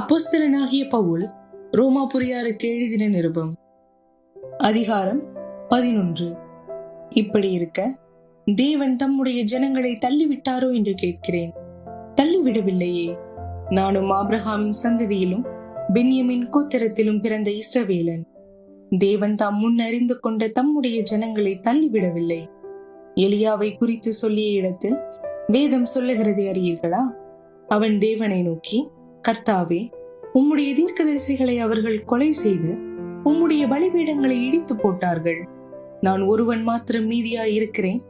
அப்போஸ்தலனாகிய பவுல் ரோமாபுரியாருக்கு எழுதின நிருபம் அதிகாரம் 11. இப்படி இருக்க தேவன் தம்முடைய ஜனங்களை தள்ளிவிட்டாரோ என்று கேட்கிறேன். தள்ளிவிடவில்லையே. நானும் ஆபிரகாமின் சந்ததியிலும் பென்யமின் கோத்திரத்திலும் பிறந்த இஸ்ரவேலன். தேவன் தாம் முன் அறிந்து கொண்ட தம்முடைய ஜனங்களை தள்ளிவிடவில்லை. எலியாவை குறித்து சொல்லிய இடத்தில் வேதம் சொல்லுகிறதை அறியீர்களா? அவன் தேவனை நோக்கி, கர்த்தாவே, உம்முடைய தீர்க்கதரிசிகளை அவர்கள் கொலை செய்து உம்முடைய பலிபீடங்களை இடித்து போட்டார்கள். நான் ஒருவன் மாத்திரம் மீதியாய் இருக்கிறேன்,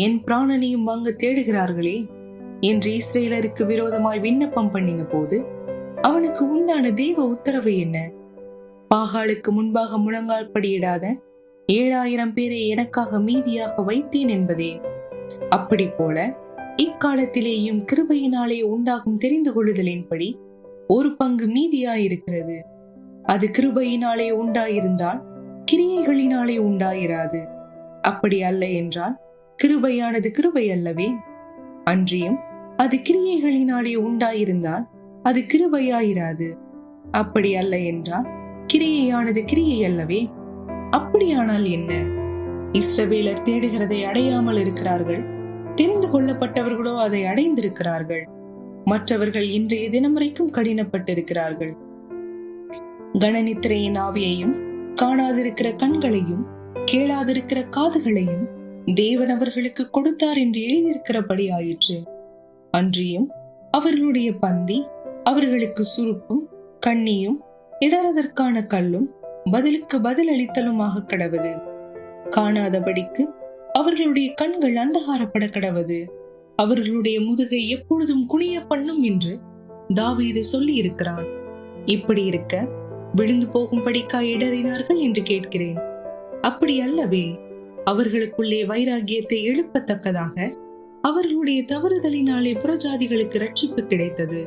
என் பிராணனையும் வாங்க தேடுகிறார்களே என்று இஸ்ரேலருக்கு விரோதமாய் விண்ணப்பம் பண்ணின போது அவனுக்கு உண்டான தேவ உத்தரவு என்ன? பாகாலுக்கு முன்பாக முழங்கால் படியிடாத 7000 பேரை எனக்காக மீதியாக வைத்தேன் என்பதே. அப்படி போல இக்காலத்திலேயும் கிருபையினாலே உண்டாகும் தெரிந்து கொள்ளுதலின்படி ஒரு பங்கு மீதியாயிருக்கிறது. அது கிருபையினாலே உண்டாயிருந்தால் கிரியைகளினாலே உண்டாயிராது. அப்படி அல்ல என்றால் கிருபையானது கிருபை அல்லவே. அன்றியும் அது கிரியைகளினாலே உண்டாயிருந்தால் அது கிருபையாயிராது. அப்படி அல்ல என்றால் கிரியையானது கிரியை அல்லவே. அப்படியானால் என்ன? இஸ்ரவேலர் தேடுகிறதை அடையாமல் இருக்கிறார்கள், தெரிந்து கொள்ளப்பட்டவர்களோ அதை அடைந்திருக்கிறார்கள். மற்றவர்கள் இன்றைய தினம் வரைக்கும் கடினப்பட்டிருக்கிறார்கள். கணநித்திரையின் ஆவியையும் காணாதிருக்கிற கண்களையும் கேளாதிருக்கிற காதுகளையும் தேவன் அவர்களுக்கு கொடுத்தார் என்று எழுதியிருக்கிறபடி ஆயிற்று. அன்றியும் அவர்களுடைய பந்தி அவர்களுக்கு சுருப்பும் கண்ணியும் இடறதற்கான கல்லும் பதிலுக்கு பதில் அளித்தலுமாக கடவது. காணாதபடிக்கு அவர்களுடைய கண்கள் அந்தகாரப்பட கடவது. அவர்களுடைய முதுகை எப்பொழுதும் குனிய பண்ணும் என்று தாவீது சொல்லி இருக்கிறான். இப்படி இருக்க விழுந்து போகும்படிக்கா இடறினார்கள் என்று கேட்கிறேன். அப்படி அல்லவே. அவர்களுக்குள்ளே வைராகியத்தை எழுப்பத்தக்கதாக அவர்களுடைய தவறுதலினாலே புறஜாதிகளுக்கு ரட்சிப்பு கிடைத்தது.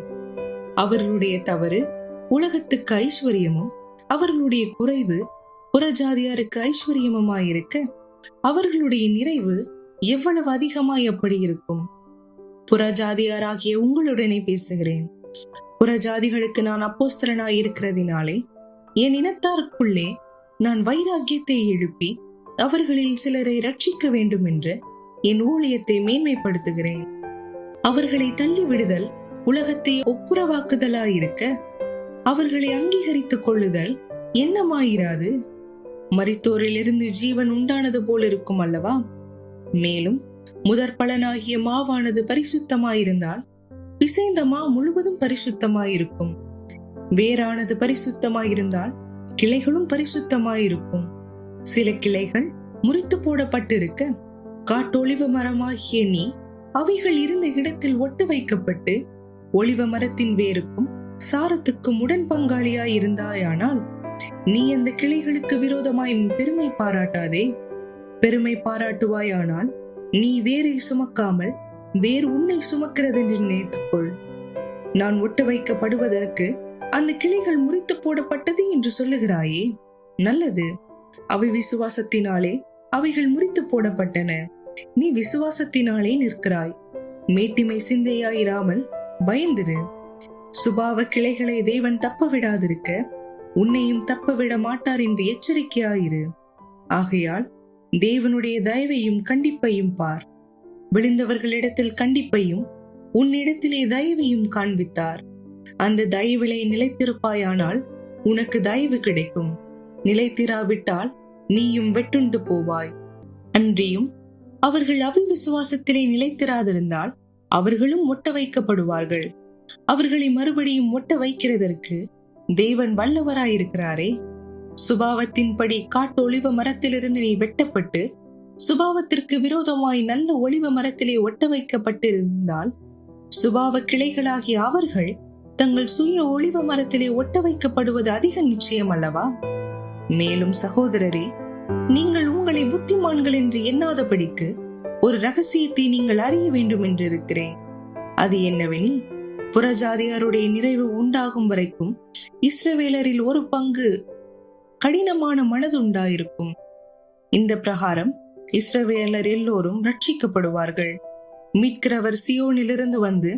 அவர்களுடைய தவறு உலகத்துக்கு ஐஸ்வர்யமும் அவர்களுடைய குறைவு புறஜாதியாருக்கு ஐஸ்வர்யமுமாயிருக்க அவர்களுடைய நிறைவு எவ்வளவு அதிகமாய் அப்படி இருக்கும். புறஜாதியாராகிய உங்களுடனே பேசுகிறேன். புறஜாதிகளுக்கு நான் அப்போஸ்தலனாய் இருக்கிறதினாலே என் இனத்தாருக்குள்ளே நான் வைராகியத்தை எழுப்பி அவர்களில் சிலரை ரட்சிக்க வேண்டும் என்று என் ஊழியத்தை மேன்மைப்படுத்துகிறேன். அவர்களை தள்ளிவிடுதல் உலகத்தை ஒப்புரவாக்குதலாயிருக்க அவர்களை அங்கீகரித்துக் கொள்ளுதல் என்னமாயிராது. மரித்தோரிலிருந்து ஜீவன் உண்டானது போல் இருக்கும் அல்லவா? மேலும் முதற் பலனாகிய மாவானது பரிசுத்தமாயிருந்தால் பிசைந்த மா முழுவதும் பரிசுத்தமாயிருக்கும். வேரானது பரிசுத்தமாயிருந்தால் கிளைகளும் பரிசுத்தமாயிருக்கும். சில கிளைகள் முறித்து போடப்பட்டிருக்க காட்டொளிவ மரமாகிய நீ அவைகள் இருந்த இடத்தில் ஒட்டு வைக்கப்பட்டு ஒளிவ மரத்தின் வேருக்கும் சாரத்துக்கும் உடன் பங்காளியாய் இருந்தாயானால் நீ அந்த கிளைகளுக்கு விரோதமாய் பெருமை பாராட்டாதே. பெருமை பாராட்டுவாயானால் நீ வேரை சுமக்காமல் வேறு உன்னை சுமக்கிறதென்று நினைத்துக்கொள். நான் ஒட்ட வைக்கப்படுவதற்கு அந்த கிளைகள் முறித்து போடப்பட்டது என்று சொல்லுகிறாயே, நல்லது. அவை விசுவாசத்தினாலே அவைகள் முறித்து போடப்பட்டன. நீ விசுவாசத்தினாலே நிற்கிறாய். மேட்டிமை சிந்தையாயிராமல் பயந்திரு. சுபாவ கிளைகளை தேவன் தப்ப விடாதிருக்க உன்னையும் தப்ப விட மாட்டார் என்று எச்சரிக்கையாயிரு. ஆகையால் தேவனுடைய தயவையும் கண்டிப்பையும் பார். விழுந்தவர்களிடத்தில் கண்டிப்பையும் உன்னிடத்திலே தயவையும் காண்பித்தார். அந்த தயவிலை நிலைத்திருப்பாயானால் உனக்கு தயவு கிடைக்கும். நிலைத்திராவிட்டால் நீயும் வெட்டுண்டு போவாய். அன்றியும் அவர்கள் அவிசுவாசத்திலே நிலைத்திராதிருந்தால் அவர்களும் ஒட்ட வைக்கப்படுவார்கள். அவர்களை மறுபடியும் ஒட்ட வைக்கிறதற்கு தேவன் வல்லவராயிருக்கிறாரே. சுபாவத்தின்படி காட்டு ஒளிவ மரத்திலிருந்து நீ வெட்டப்பட்டு சுபாவத்திற்கு விரோதமாய் நல்ல ஒளிவ மரத்திலே ஒட்ட வைக்கப்பட்டிருந்தால் சுபாவ கிளைகளாகிய அவர்கள் தங்கள் சுய ஒளிவ மரத்திலே ஒட்ட வைக்கப்படுவது அதிக நிச்சயம் அல்லவா? மேலும் சகோதரரே, நீங்கள் உங்களை புத்திமான்கள் என்று எண்ணாதபடிக்கு ஒரு ரகசியத்தை நீங்கள் அறிய வேண்டும் என்று இருக்கிறேன். அது என்னவெனில், புறஜாதியாருடைய நிறைவு உண்டாகும் வரைக்கும் இஸ்ரவேலரில் ஒரு பங்கு கடினமான மனது உண்டாயிருக்கும். இந்த பிரகாரம் இஸ்ரவேலர் எல்லோரும் ரட்சிக்கப்படுவார்கள். மீட்கிறவர் சியோனிலிருந்து வந்து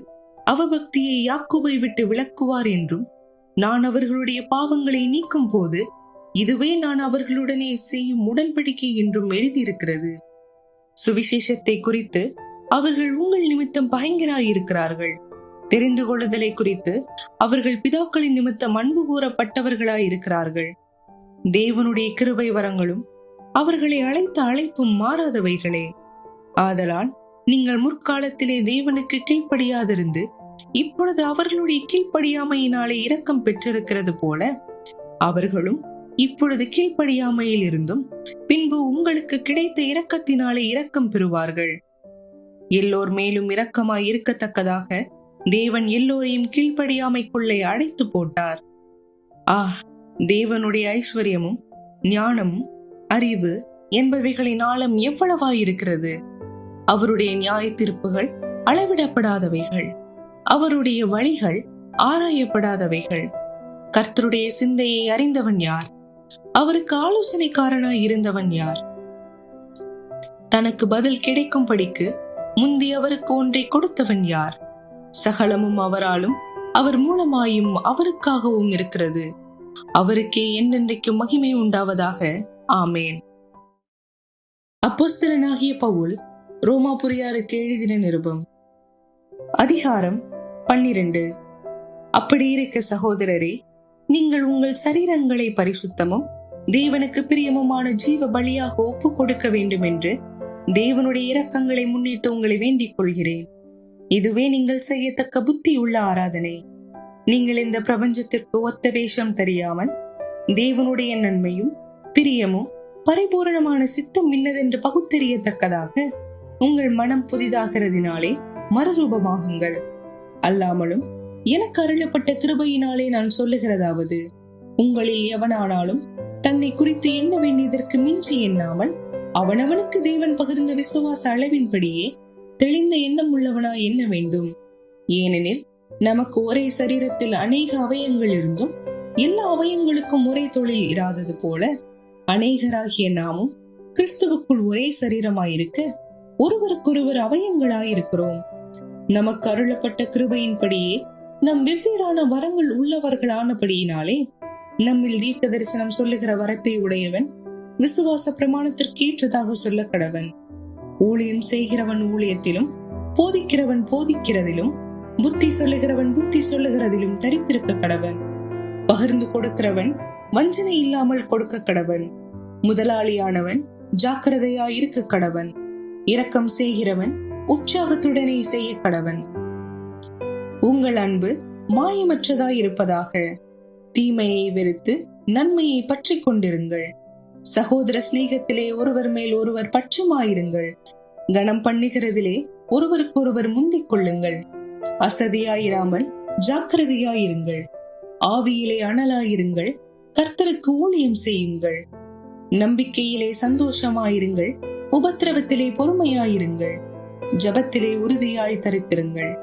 அவபக்தியை யாக்கோபை விட்டு விலக்குவார் என்றும் நான் அவர்களுடைய பாவங்களை நீக்கும் போது இதுவே நான் அவர்களுடனே செய்யும் உடன்படிக்கை என்றும் எழுதியிருக்கிறது. சுவிசேஷத்தை குறித்து அவர்கள் உங்கள் நிமித்தம் பகைஞராயிருக்கிறார்கள். தெரிந்து கொள்ளுதலை குறித்து அவர்கள் பிதாக்களின் நிமித்தம் அன்பு கூறப்பட்டவர்களாயிருக்கிறார்கள். தேவனுடைய கிருபை வரங்களும் அவர்களை அழைத்த அழைப்பும் மாறாதவைகளே. ஆதலால் நீங்கள் முற்காலத்திலே தேவனுக்கு கீழ்ப்படியாதிருந்து இப்பொழுது அவர்களுடைய கீழ்ப்படியாமையினாலே இரக்கம் பெற்றிருக்கிறது போல அவர்களும் இப்பொழுது கீழ்ப்படியாமையில் இருந்தும் பின்பு உங்களுக்கு கிடைத்த இரக்கத்தினாலே இரக்கம் பெறுவார்கள். எல்லோர் மேலும் இரக்கமாய் இருக்கத்தக்கதாக தேவன் எல்லோரையும் கீழ்ப்படியாமைக்குள்ளே அடைத்து போட்டார். தேவனுடைய ஐஸ்வர்யமும் ஞானமும் அறிவு என்பவைகளின் ஆழம் எவ்வளவாயிருக்கிறது! அவருடைய நியாய தீர்ப்புகள் அளவிடப்படாதவைகள், அவருடைய வழிகள் ஆராயப்படாதவைகள். கர்த்தருடைய சிந்தையை அறிந்தவன் யார்? அவருக்கு ஆலோசனைக்காரனாய் இருந்தவன் யார்? தனக்கு பதில் கிடைக்கும்படிக்கு முந்தி அவருக்கு ஒன்றை கொடுத்தவன் யார்? சகலமும் அவராலும் அவர் மூலமாயும் அவருக்காகவும் இருக்கிறது. அவருக்கே என்றென்றைக்கு மகிமை உண்டாவதாக. ஆமேன். அப்போஸ்தலனாகிய பவுல் ரோமாபுரியாருக்கு எழுதின நிருபம். அதிகாரம் 12. அப்படி இருக்க சகோதரரே, நீங்கள் உங்கள் சரீரங்களை பரிசுத்தமும் தேவனுக்கு பிரியமுமான ஜீவ பலியாக ஒப்பு கொடுக்க வேண்டும் என்று தேவனுடைய இரக்கங்களை முன்னிட்டு உங்களை வேண்டிக் கொள்கிறேன். இதுவே நீங்கள் செய்யத்தக்க புத்தி உள்ள ஆராதனை. நீங்கள் இந்த பிரபஞ்சத்திற்கு ஒத்த வேஷம் தெரியாமல் தேவனுடைய நன்மையும் பிரியமும் பரிபூரணமான சித்தம் இன்னதென்று பகுத்தறியத்தக்கதாக உங்கள் மனம் புதிதாகிறதினாலே மறுரூபமாகுங்கள். அல்லாமலும் எனக்கு அருளப்பட்ட கிருபையினாலே நான் சொல்லுகிறதாவது, உங்களில் எவனானாலும் தன்னை குறித்து எண்ண வேண்டியதற்கு மிஞ்சி எண்ணாமல் அவனவனுக்கு தேவன் பகிர்ந்த விசுவாச அளவின்படியே தெளிந்த எண்ணம் உள்ளவனாய் எண்ண வேண்டும். ஏனெனில் நமக்கு ஒரே சரீரத்தில் அநேக அவயங்கள் இருந்தும் எல்லா அவயங்களுக்கும் ஒரே தொழில் இராதது போல அநேகராகிய நாமும் கிறிஸ்துவுக்குள் ஒரே சரீரமாயிருக்க ஒருவருக்கொருவர் அவயங்களாயிருக்கிறோம். நமக்கு அருளப்பட்ட கிருபையின்படியே நம் வெவ்வேறான வரங்கள் உள்ளவர்களானபடியினாலே நம்மில் தீர்க்க தரிசனம் சொல்லுகிற வரத்தை உடையவன் விசுவாச பிரமாணத்திற்கு ஏற்றதாக சொல்ல கடவன். ஊழியம் செய்கிறவன் ஊழியத்திலும், போதிக்கிறவன் போதிக்கிறதிலும், புத்தி சொல்லுகிறவன் புத்தி சொல்லுகிறதிலும் தரித்திருக்க கடவன். பகிர்ந்து கொடுக்கிறவன் வஞ்சனை இல்லாமல் கொடுக்க கடவன். முதலாளியானவன் ஜாக்கிரதையாய் இருக்க கடவன். இரக்கம் செய்கிறவன் உற்சாகத்துடனே செய்ய கடவன். உங்கள் அன்பு மாயமற்றதாய் இருப்பதாக. தீமையை வெறுத்து நன்மையை பற்றி கொண்டிருங்கள். சகோதர சிநேகத்திலே ஒருவர் மேல் ஒருவர் பட்சமாயிருங்கள். கனம் பண்ணுகிறதிலே ஒருவருக்கொருவர் முந்திக் கொள்ளுங்கள். அசதியாயிராமல் ஜாக்கிரதையாயிருங்கள். ஆவியிலே அனலாயிருங்கள். கர்த்தருக்கு ஊழியம் செய்யுங்கள். நம்பிக்கையிலே சந்தோஷமாயிருங்கள். உபத்திரவத்திலே பொறுமையாயிருங்கள். ஜபத்திலே உறுதியாய் தரித்திருங்கள்.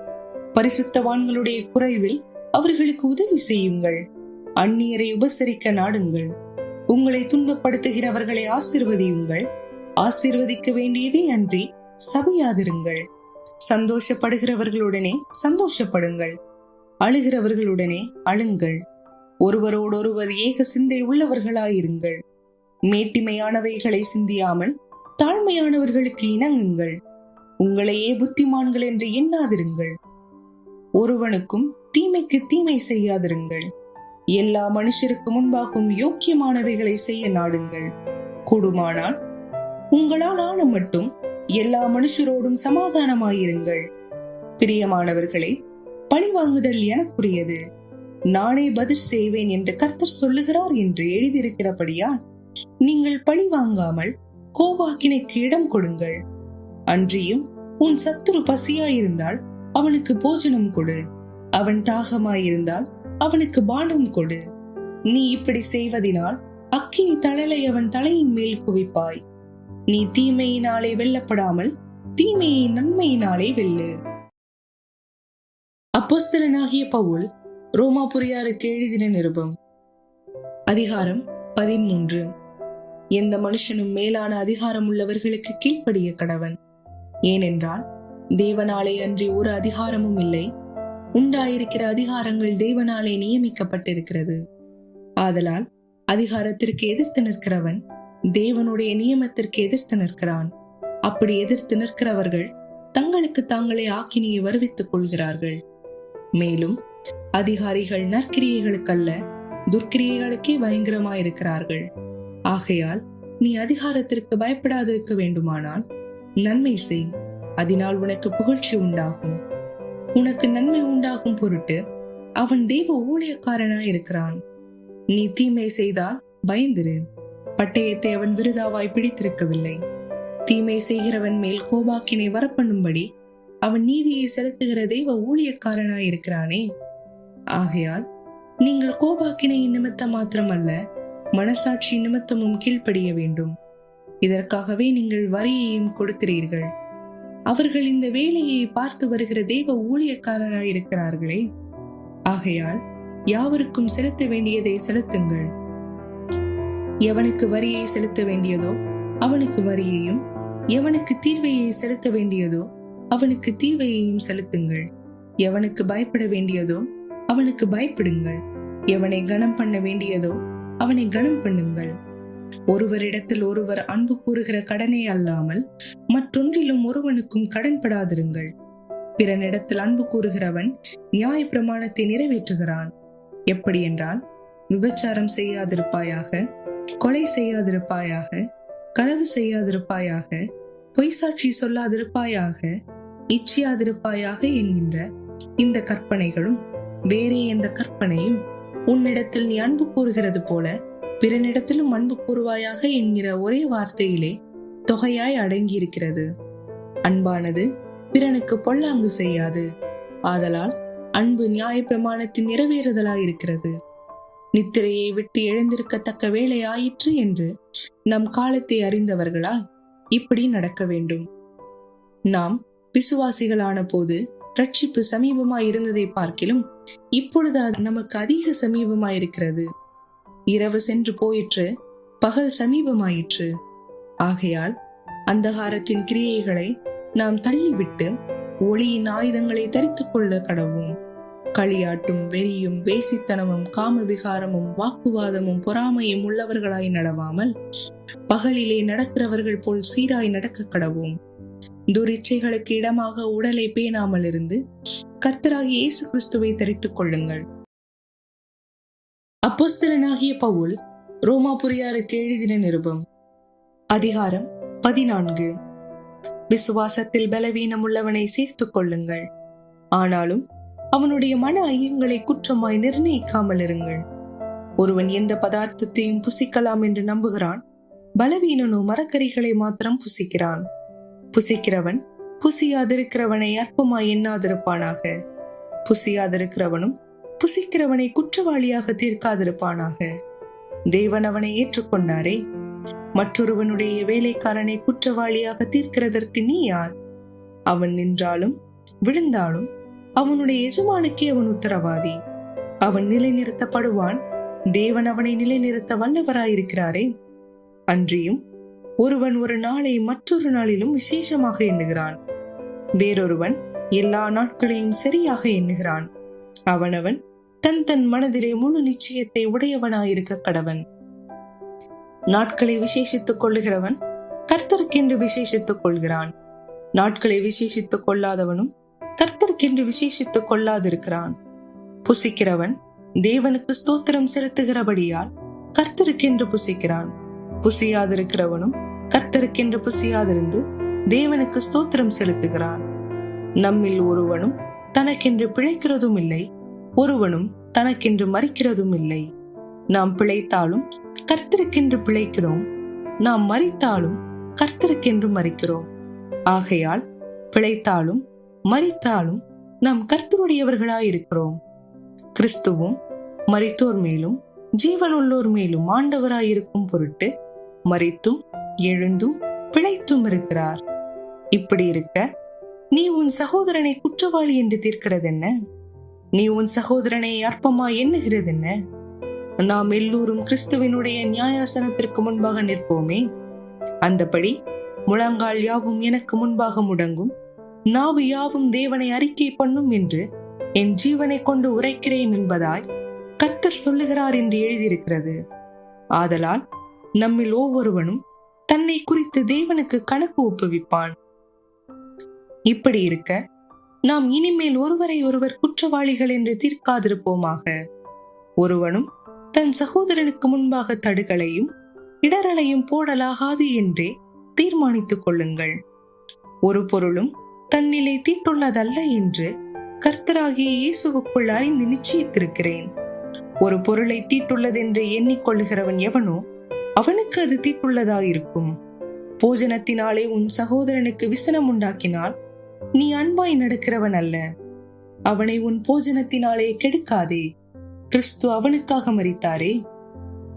பரிசுத்தவான்களுடைய குறைவில் அவர்களுக்கு உதவி செய்யுங்கள். அந்நியரை உபசரிக்க நாடுங்கள். உங்களை துன்பப்படுத்துகிறவர்களை ஆசீர்வதியுங்கள். ஆசீர்வதிக்க வேண்டியதே அன்றி சபியாதிருங்கள். சந்தோஷப்படுகிறவர்களுடனே சந்தோஷப்படுங்கள். அழுகிறவர்களுடனே அழுங்கள். ஒருவரோடொருவர் ஏக சிந்தை உள்ளவர்களாயிருங்கள். மேட்டிமையானவைகளை சிந்தியாமல் தாழ்மையானவர்களுக்கு இணங்குங்கள். உங்களையே புத்திமான்கள் என்று எண்ணாதிருங்கள். ஒருவனுக்கும் தீமைக்கு தீமை செய்யாதிருங்கள். எல்லா மனுஷருக்கு முன்பாகவும் யோக்கியமானவைகளை செய்ய நாடுங்கள். கூடுமானால் உங்களால் ஆன மட்டும் எல்லா மனுஷரோடும் சமாதானமாயிருங்கள். பிரியமானவர்களே, பழிவாங்குதல் எனக்குரியது, நானே பதில் செய்வேன் என்று கர்த்தர் சொல்லுகிறார் என்று எழுதியிருக்கிறபடியால் நீங்கள் பழி வாங்காமல் கோபாக்கினைக்கு இடம் கொடுங்கள். அன்றியும் உன் சத்துரு பசியாயிருந்தால் அவனுக்கு போஜனம் கொடு. அவன் தாகமாயிருந்தால் அவனுக்கு பானம் கொடு. நீ இப்படி செய்வதினால் அக்கினி தழலை அவன் தலையின் மேல் குவிப்பாய். நீ தீமையினாலே வெல்லப்படாமல் தீமையை நன்மையினாலே வெல்லு. அப்போஸ்தலனாகிய பவுல் ரோமாபுரியாருக்கு எழுதின நிருபம். அதிகாரம் 13. எந்த மனுஷனும் மேலான அதிகாரம் உள்ளவர்களுக்கு கீழ்ப்படிய கடவன். ஏனென்றால் தேவனாலே அன்றி ஒரு அதிகாரமும் இல்லை, உண்டாயிருக்கிற அதிகாரங்கள் தேவனாலே நியமிக்கப்பட்டிருக்கிறது. ஆதலால் அதிகாரத்திற்கு எதிர்த்து நிற்கிறவன் தேவனுடைய நியமத்திற்கு எதிர்த்து நிற்கிறான். அப்படி எதிர்த்து நிற்கிறவர்கள் தங்களுக்கு தாங்களே ஆக்கினியை வருவித்துக் கொள்கிறார்கள். மேலும் அதிகாரிகள் நற்கிரியைகளுக்கல்ல துர்க்கிரியைகளுக்கே பயங்கரமாயிருக்கிறார்கள். ஆகையால் நீ அதிகாரத்திற்கு பயப்படாதிருக்க வேண்டுமானால் நன்மை செய், அதனால் உனக்கு புகழ்ச்சி உண்டாகும். உனக்கு நன்மை உண்டாகும் பொருட்டு அவன் தேவ ஊழியக்காரனாயிருக்கிறான். நீ தீமை செய்தால் பயந்திரு, பட்டயத்தை அவன் விருதாவாய் பிடித்திருக்கவில்லை. தீமை செய்கிறவன் மேல் கோபாக்கினை வரப்பண்ணும்படி அவன் நீதியை செலுத்துகிற தெய்வ ஊழியக்காரனாயிருக்கிறானே. ஆகையால் நீங்கள் கோபாக்கினையின் நிமித்தம் மாத்திரமல்ல, மனசாட்சி நிமித்தமும் கீழ்ப்படிய வேண்டும். இதற்காகவே நீங்கள் வரியையும் கொடுக்கிறீர்கள். அவர்கள் இந்த வேலையை பார்த்து வருகிற தெய்வ ஊழியக்காரராயிருக்கிறார்களே. ஆகையால் யாவருக்கும் செலுத்த வேண்டியதை செலுத்துங்கள். எவனுக்கு வரியை செலுத்த வேண்டியதோ அவனுக்கு வரியையும், எவனுக்கு தீர்வையை செலுத்த வேண்டியதோ அவனுக்கு தீர்வையையும் செலுத்துங்கள். எவனுக்கு பயப்பட வேண்டியதோ அவனுக்கு பயப்படுங்கள். எவனை கனம் பண்ண வேண்டியதோ அவனை கனம் பண்ணுங்கள். ஒருவரிடத்தில் ஒருவர் அன்பு கூறுகிற கடனே அல்லாமல் மற்றொன்றிலும் ஒருவனுக்கும் கடன்படாதிருங்கள். பிறனிடத்தில் அன்பு கூறுகிறவன் நியாய பிரமாணத்தை நிறைவேற்றுகிறான். எப்படி என்றால், விபச்சாரம் செய்யாதிருப்பாயாக, கொலை செய்யாதிருப்பாயாக, களவு செய்யாதிருப்பாயாக, பொய்சாட்சி சொல்லாதிருப்பாயாக, இச்சியாதிருப்பாயாக என்கின்ற இந்த கற்பனைகளும் வேறே எந்த கற்பனையும் உன்னிடத்தில் நீ அன்பு கூறுகிறது போல பிறனிடத்திலும் அன்பு கூறுவாயாக என்கிற ஒரே வார்த்தையிலே தொகையாய் அடங்கியிருக்கிறது. அன்பானது பிறனுக்கு பொல்லாங்கு செய்யாது. ஆதலால் அன்பு நியாய பிரமாணத்தின் நிறைவேறுதலாயிருக்கிறது. நித்திரையை விட்டு எழுந்திருக்கத்தக்க வேலை ஆயிற்று என்று நம் காலத்தை அறிந்தவர்களாய் இப்படி நடக்க வேண்டும். நாம் விசுவாசிகளான போது ரட்சிப்பு சமீபமாய் இருந்ததை பார்க்கிலும் இப்பொழுது நமக்கு அதிக சமீபமாயிருக்கிறது. இரவு சென்று போயிற்று, பகல் சமீபமாயிற்று. ஆகையால் அந்தகாரத்தின் கிரியைகளை நாம் தள்ளிவிட்டு ஒளியின் ஆயுதங்களை தரித்துக் கொள்ள கடவும். களியாட்டும் வெறியும் வேசித்தனமும் காம விகாரமும் வாக்குவாதமும் பொறாமையும் உள்ளவர்களாய் நடவாமல் பகலிலே நடக்கிறவர்கள் போல் சீராய் நடக்க கடவும். துரிச்சைகளுக்கு இடமாக உடலை பேணாமல் இருந்து கர்த்தராகிய இயேசு கிறிஸ்துவை தரித்துக் கொள்ளுங்கள். அப்போஸ்தலனாகிய பவுல் ரோமாபுரியாருக்கு எழுதின நிருபம். அதிகாரம் 14. விசுவாசத்தில் பலவீனம் உள்ளவனை சேர்த்துக் கொள்ளுங்கள், ஆனாலும் அவனுடைய மன ஐயங்களை குற்றமாய் நிர்ணயிக்காமல் இருங்கள். ஒருவன் எந்த பதார்த்தத்தையும் புசிக்கலாம் என்று நம்புகிறான், பலவீனனோ மரக்கறிகளை மாத்திரம் புசிக்கிறான். புசிக்கிறவன் புசியாதிருக்கிறவனை அற்பமாய் எண்ணாதிருப்பானாக. புசியாதிருக்கிறவனும் புசிக்கிறவனை குற்றவாளியாக தீர்க்காதிருப்பானாக. தேவன் அவனை ஏற்றுக்கொண்டாரே. மற்றொருவனுடைய வேலைக்காரனை குற்றவாளியாக தீர்க்கிறதற்கு நீ யார்? அவன் நின்றாலும் விழுந்தாலும் அவனுடைய எஜமானுக்கே அவன் உத்தரவாதி. அவன் நிலைநிறுத்தப்படுவான். தேவன் அவனை நிலைநிறுத்த வல்லவராயிருக்கிறாரே. அன்றியும் ஒருவன் ஒரு நாளை மற்றொரு நாளிலும் விசேஷமாக எண்ணுகிறான், வேறொருவன் எல்லா நாட்களையும் சரியாக எண்ணுகிறான். அவனவன் தன் தன் மனதிலே முழு நிச்சயத்தை உடையவனாயிருக்க கடவன். நாட்களை விசேஷித்துக் கொள்ளுகிறவன் கர்த்தருக்கென்று விசேஷித்துக் கொள்கிறான். நாட்களை விசேஷித்துக் கொள்ளாதவனும் கர்த்தருக்கென்று விசேஷித்துக் கொள்ளாதிருக்கிறான். புசிக்கிறவன் தேவனுக்கு ஸ்தோத்திரம் செலுத்துகிறபடியால் கர்த்தருக்கென்று புசிக்கிறான். புசியாதிருக்கிறவனும் கர்த்தருக்கென்று புசியாதிருந்து தேவனுக்கு ஸ்தோத்திரம் செலுத்துகிறான். நம்மில் ஒருவனும் தனக்கென்று பிழைக்கிறதும் இல்லை, ஒருவனும் தனக்கென்று மரிக்கிறதும் இல்லை. நாம் பிழைத்தாலும் கர்த்தருக்கென்று பிழைக்கிறோம், நாம் மரித்தாலும் கர்த்தருக்கென்று மரிக்கிறோம். ஆகையால் பிழைத்தாலும் மரித்தாலும் நாம் கர்த்தருடையவர்களாயிருக்கிறோம். கிறிஸ்துவும் மரித்தோர் மேலும் ஜீவனுள்ளோர் மேலும் ஆண்டவராயிருக்கும் பொருட்டு மரித்தும் எழுந்தும் பிழைத்தும் இருக்கிறார். இப்படி இருக்க நீ உன் சகோதரனை குற்றவாளி என்று தீர்க்கிறதென்ன? நீ உன் சகோதரனை அற்பமாய் எண்ணுகிறதென்ன? நாம் எல்லோரும் கிறிஸ்துவினுடைய நியாயாசனத்திற்கு முன்பாக நிற்போமே. அந்தபடி முழங்கால் யாவும் எனக்கு முன்பாக முடங்கும், நாவு யாவும் தேவனை அறிக்கை பண்ணும் என்று என் ஜீவனை கொண்டு உரைக்கிறேன் என்பதாய் கர்த்தர் சொல்லுகிறார் என்று எழுதியிருக்கிறது. ஆதலால் நம்மில் ஒவ்வொருவனும் தன்னை குறித்து தேவனுக்கு கணக்கு ஒப்புவிப்பான். இப்படி இருக்க நாம் இனிமேல் ஒருவரை ஒருவர் குற்றவாளிகள் என்று தீர்க்காதிருப்போமாக. ஒருவனும் தன் சகோதரனுக்கு முன்பாக தடுகளையும் இடரலையும் போடலாகாது என்றே தீர்மானித்துக் கொள்ளுங்கள். ஒரு பொருளும் தன்னிலை தீட்டுள்ளதல்ல என்று கர்த்தராகிய இயேசுவுக்குள் அறிந்து நிச்சயித்திருக்கிறேன். ஒரு பொருளை தீட்டுள்ளதென்று எண்ணிக்கொள்ளுகிறவன் எவனோ அவனுக்கு அது தீட்டுள்ளதாயிருக்கும். போஜனத்தினாலே உன் சகோதரனுக்கு விசனம் உண்டாக்கினால் நீ அன்பாய் நடக்கிறவன் அல்ல. அவனை உன் போஜனத்தினாலே கெடுக்காதே. கிறிஸ்து அவனுக்காக மரித்தாரே.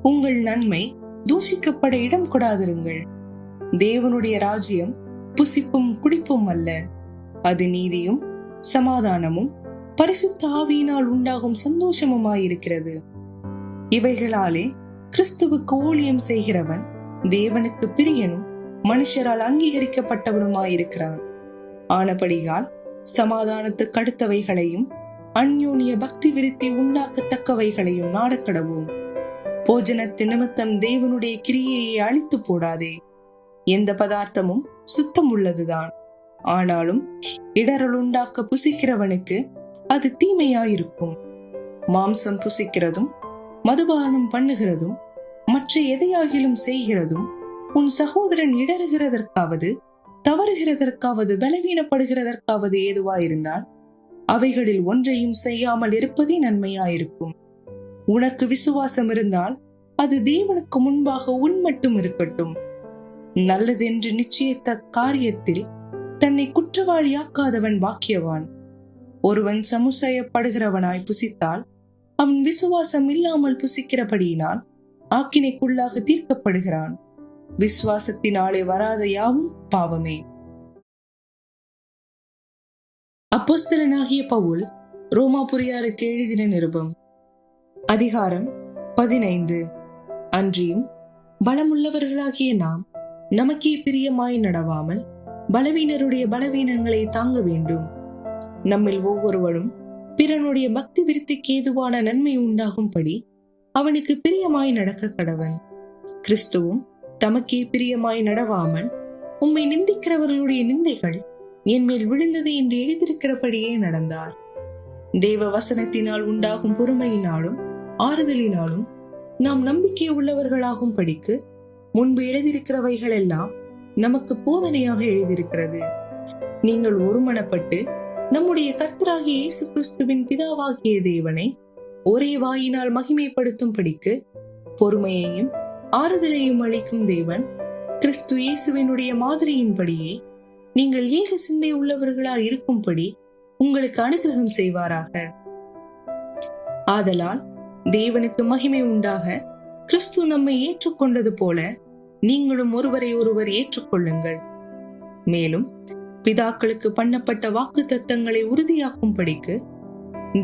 உங்கள் நன்மை தூஷிக்கப்பட இடம் கொடாதிருங்கள். தேவனுடைய ராஜ்யம் புசிப்பும் குடிப்பும் அல்ல, அது நீதியும் சமாதானமும் பரிசுத்த ஆவியினால் உண்டாகும் சந்தோஷமுமாயிருக்கிறது. இவைகளாலே கிறிஸ்துவுக்கு ஊழியம் செய்கிறவன் தேவனுக்கு பிரியனும் மனுஷரால் அங்கீகரிக்கப்பட்டவனுமாயிருக்கிறான். ஆனபடியால் சமாதானத்துக்கு அடுத்தவைகளையும் அந்யோன்ய பக்தி விருத்தி உண்டாக்கத்தக்கவைகளையும் நாடக்கடவும். போஜனத்து நிமித்தம் தேவனுடைய கிரியையை அழித்து போடாதே. எந்த பதார்த்தமும் சுத்தம் உள்ளதுதான், ஆனாலும் இடரல் உண்டாக்க புசிக்கிறவனுக்கு அது தீமையாயிருக்கும். மாம்சம் புசிக்கிறதும் மதுபானம் பண்ணுகிறதும் மற்ற எதையாகிலும் செய்கிறதும் உன் சகோதரன் இடறுகிறதற்காவது தவறுகிறதற்காவது பலவீனப்படுகிறதற்காவது ஏதுவாயிருந்தால் அவைகளில் ஒன்றையும் செய்யாமல் இருப்பதே நன்மையாயிருக்கும். உனக்கு விசுவாசம் இருந்தால் அது தேவனுக்கு முன்பாக உன்மட்டும் இருக்கட்டும். நல்லதென்று நிச்சயித்த காரியத்தில் தன்னை குற்றவாளியாக்காதவன் பாக்கியவான். ஒருவன் சமுசயப்படுகிறவனாய் புசித்தால் அவன் விசுவாசம் இல்லாமல் புசிக்கிறபடியினால் ஆக்கினைக்குள்ளாக தீர்க்கப்படுகிறான். விசுவாசத்தினாலே வராத யாவும் பாவமே. அப்போஸ்தலனாகிய பவுல் ரோமாபுரியாருக்கு எழுதின நிருபம். அதிகாரம் 15. அன்றியும் பலமுள்ளவர்களாகிய நாம் நமக்கே பிரியமாய் நடவாமல் பலவீனருடைய பலவீனங்களை தாங்க வேண்டும். நம்மில் ஒவ்வொருவரும் பிறனுடைய பக்தி விருத்திக்கு ஏதுவான நன்மை உண்டாகும்படி அவனுக்கு பிரியமாய் நடக்க கடவன். கிறிஸ்துவும் தமக்கே பிரியமாய் நடவாமல் உம்மை நிந்திக்கிறவர்களுடைய நிந்தைகள் என் மேல் விழுந்தது என்று எழுதியிருக்கிறபடியே நடந்தார். தேவ வசனத்தினால் உண்டாகும் பொறுமையினாலும் ஆறுதலினாலும் நாம் நம்பிக்கை உள்ளவர்களாகும் படிக்கு முன்பு எழுதியிருக்கிறவைகள் எல்லாம் நமக்கு போதனையாக எழுதியிருக்கிறது. நீங்கள் ஒருமனப்பட்டு நம்முடைய கர்த்தராகிய இயேசு கிறிஸ்துவின் பிதாவாகிய தேவனை ஒரே வாயினால் மகிமைப்படுத்தும் படிக்கு பொறுமையையும் ஆறுதலையும் அளிக்கும் தேவன் கிறிஸ்து இயேசுவினுடைய மாதிரியின்படியே நீங்கள் ஏக சிந்தை உள்ளவர்களாய் இருக்கும்படி உங்களுக்கு அனுகிரகம் செய்வாராக. ஆதலால் தேவனுக்கு மகிமை உண்டாக கிறிஸ்து நம்மை ஏற்றுக்கொண்டது போல நீங்களும் ஒருவரை ஒருவர் ஏற்றுக்கொள்ளுங்கள். மேலும் பிதாக்களுக்கு பண்ணப்பட்ட வாக்கு தத்தங்களை உறுதியாக்கும் படிக்கு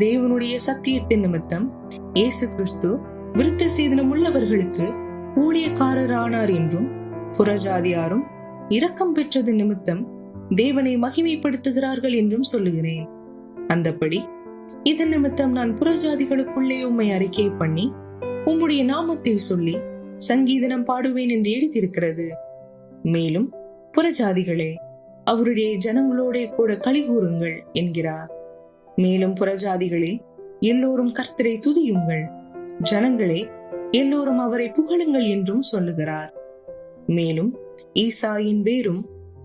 தேவனுடைய சத்தியத்தின் நிமித்தம் இயேசு கிறிஸ்து விருத்த சேதனம் உள்ளவர்களுக்கு ஊழியக்காரரானார் என்றும் புறஜாதியாரும் இரக்கம் பெற்றது நிமித்தம் தேவனை மகிமைப்படுத்துகிறார்கள் என்றும் சொல்லுகிறேன். அந்தபடி இதன் நிமித்தம் நான் புறஜாதிகளுக்குள்ளே உம்மை அறிக்கை பண்ணி உம்முடைய நாமத்தை சொல்லி சங்கீதனம் பாடுவேன் என்று எழுதியிருக்கிறது. மேலும் புறஜாதிகளே, அவருடைய ஜனங்களோட கூட களி கூறுங்கள் என்கிறார். மேலும் புறஜாதிகளே, எல்லோரும் கர்த்தரை துதியுங்கள், ஜனங்களே எல்லோரும் அவரை புகழுங்கள் என்றும் சொல்லுகிறார். மேலும் ஈசாயின் வேரும்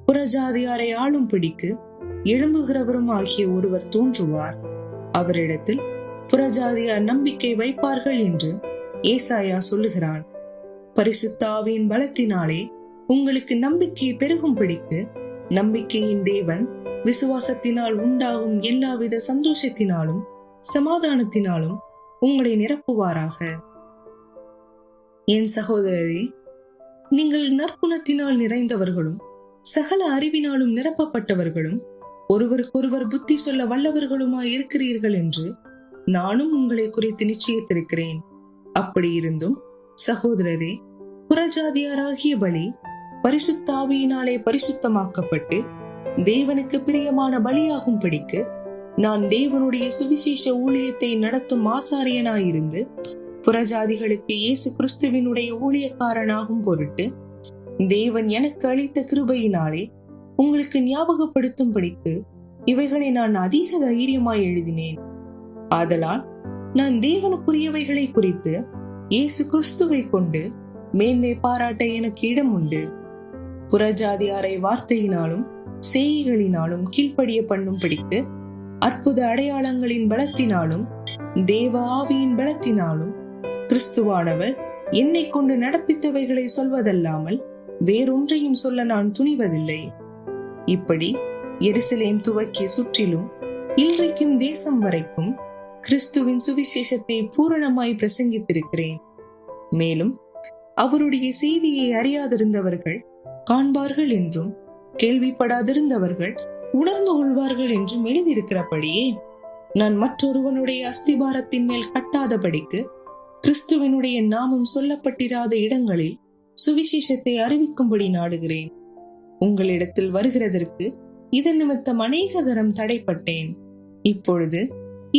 புறஜாதியாரை ஆளும் பிடிக்கு எழும்புகிறவரும் ஆகிய ஒருவர் தோன்றுவார். அவரிடத்தில் புறஜாதியார் நம்பிக்கை வைப்பார்கள் என்று ஏசாயா சொல்லுகிறான். பரிசுத்த ஆவியின் பலத்தினாலே உங்களுக்கு நம்பிக்கை பெருகும் பிடிக்கு நம்பிக்கையின் தேவன் விசுவாசத்தினால் உண்டாகும் எல்லாவித சந்தோஷத்தினாலும் சமாதானத்தினாலும் உங்களை நிரப்புவாராக. என் சகோதரரே, நீங்கள் நற்குணத்தினால் நிறைந்தவர்களும் சகல அறிவினாலும் நிரப்பப்பட்டவர்களும் ஒருவருக்கொருவர் புத்தி சொல்ல வல்லவர்களுமாய் இருக்கிறீர்கள் என்று நானும் உங்களை குறித்து நிச்சயித்திருக்கிறேன். அப்படி இருந்தும் சகோதரரே, புறஜாதியாராகிய பலி பரிசுத்த ஆவியினாலே பரிசுத்தமாக்கப்பட்டு தேவனுக்கு பிரியமான பலியாகும் படிக்கு நான் தேவனுடைய சுவிசேஷ ஊழியத்தை நடத்தும் ஆசாரியனாயிருந்து புறஜாதிகளுக்கு இயேசு கிறிஸ்துவினுடைய ஊழியக்காரனாகும் பொருட்டு தேவன் எனக்கு அளித்த கிருபையினாலே உங்களுக்கு ஞாபகப்படுத்தும்படிக்கு இவைகளை நான் அதிக தைரியமாய் எழுதினேன். ஆதலால் நான் தேவனுக்குரியவைகளை குறித்து இயேசு கிறிஸ்துவை கொண்டு மேன்மை பாராட்ட எனக்கு இடம் உண்டு. புறஜாதியாரை வார்த்தையினாலும் செய்கைகளினாலும் கீழ்ப்படிய பண்ணும்படிக்கு அற்புத அடையாளங்களின் பலத்தினாலும் தேவ ஆவியின் பலத்தினாலும் கிறிஸ்துவானவர் என்னை கொண்டு நடப்பித்தவைகளை சொல்வதல்லாமல் வேறொன்றையும் சொல்ல நான் துணிவதில்லை. இப்படி எருசலேம் துவக்கி சுற்றிலும் இன்றைக்கும் தேசம் வரைக்கும் கிறிஸ்துவின் சுவிசேஷத்தை பூரணமாய் பிரசங்கித்திருக்கிறேன். மேலும் அவருடைய செய்தியை அறியாதிருந்தவர்கள் காண்பார்கள் என்றும் கேள்விப்படாதிருந்தவர்கள் உணர்ந்து கொள்வார்கள் என்றும் எழுதியிருக்கிறபடியே நான் மற்றொருவனுடைய அஸ்திபாரத்தின் மேல் கட்டாதபடிக்கு கிறிஸ்துவனுடைய நாமம் சொல்லப்பட்டிராத இடங்களில் சுவிசேஷத்தை அறிவிக்கும்படி நாடுகிறேன். உங்களிடத்தில் வருகிறதற்கு இதன் நிமித்தம் அநேக தரம் தடைப்பட்டேன். இப்பொழுது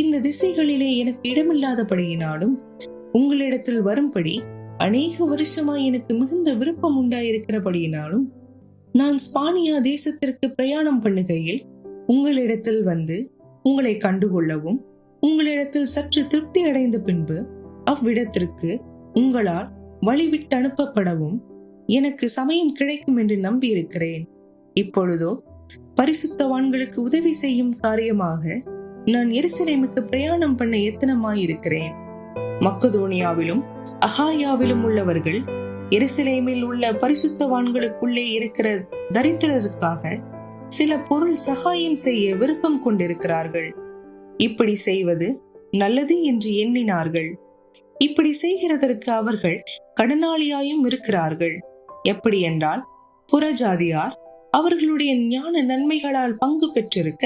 இந்த திசைகளிலே எனக்கு இடமில்லாதபடியினாலும் உங்களிடத்தில் வரும்படி அநேக வருஷமாய் எனக்கு மிகுந்த விருப்பம் உண்டாயிருக்கிறபடியினாலும் நான் ஸ்பானியா தேசத்திற்கு பிரயாணம் பண்ணுகையில் உங்களிடத்தில் வந்து உங்களை கண்டுகொள்ளவும் உங்களிடத்தில் சற்று திருப்தி அடைந்த பின்பு அவ்விடத்திற்கு உங்களால் வழிவிட்டு அனுப்பப்படவும் எனக்கு சமயம் கிடைக்கும் என்று நம்பியிருக்கிறேன். இப்பொழுதோ பரிசுத்தவான்களுக்கு உதவி செய்யும் காரியமாக நான் எருசலேமுக்கு பிரயாணம் பண்ண எத்தனமாயிருக்கிறேன். மக்கதோனியாவிலும் அகாயாவிலும் உள்ளவர்கள் எருசலேமில் உள்ள பரிசுத்தவான்களுக்குள்ளே இருக்கிற தரித்திரருக்காக சில பொருள் சகாயம் செய்ய விருப்பம் கொண்டிருக்கிறார்கள். இப்படி செய்வது நல்லது என்று எண்ணினார்கள். இப்படி செய்கிறதற்கு அவர்கள் கடனாளியாயும் இருக்கிறார்கள். எப்படி என்றால், புறஜாதியார் அவர்களுடைய ஞான நன்மைகளால் பங்கு பெற்றிருக்க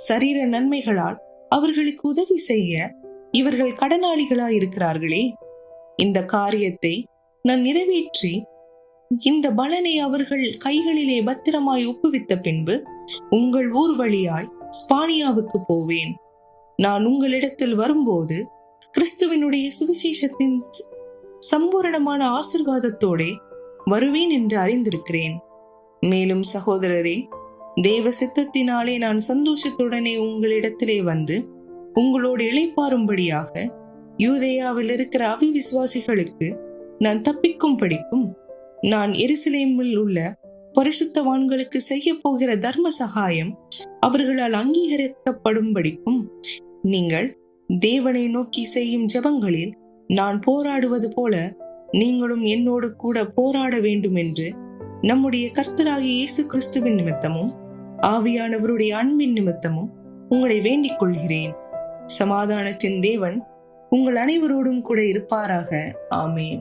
சரீர நன்மைகளால் அவர்களுக்கு உதவி செய்ய இவர்கள் கடனாளிகளாய் இருக்கிறார்களே. இந்த காரியத்தை நான் நிறைவேற்றி இந்த பலனை அவர்கள் கைகளிலே பத்திரமாய் ஒப்புவித்த பின்பு உங்கள் ஊர் வழியாய் ஸ்பானியாவுக்கு போவேன். நான் உங்களிடத்தில் வரும்போது கிறிஸ்துவனுடைய சுவிசேஷத்தின் சம்பூரணமான ஆசீர்வாதத்தோட வருவேன் என்று அறிந்திருக்கிறேன். மேலும் சகோதரரே, தேவ சித்தத்தினாலே நான் சந்தோஷத்துடனே உங்களிடத்திலே வந்து உங்களோடு இளைப்பாறும்படியாக யூதேயாவில் இருக்கிற அவிவிசுவாசிகளுக்கு நான் தப்பிக்கும் படிக்கும் நான் எருசலேமில் உள்ள பரிசுத்தவான்களுக்கு செய்ய போகிற தர்ம சகாயம் அவர்களால் அங்கீகரிக்கப்படும்படிக்கும் நீங்கள் தேவனை நோக்கி செய்யும் ஜெபங்களில் நான் போராடுவது போல நீங்களும் என்னோடு கூட போராட வேண்டும் என்று நம்முடைய கர்த்தராகிய இயேசு கிறிஸ்துவின் நிமித்தமும் ஆவியானவருடைய அன்பின் நிமித்தமும் உங்களை வேண்டிக் கொள்கிறேன். சமாதானத்தின் தேவன் உங்கள் அனைவரோடும் கூட இருப்பாராக. ஆமேன்.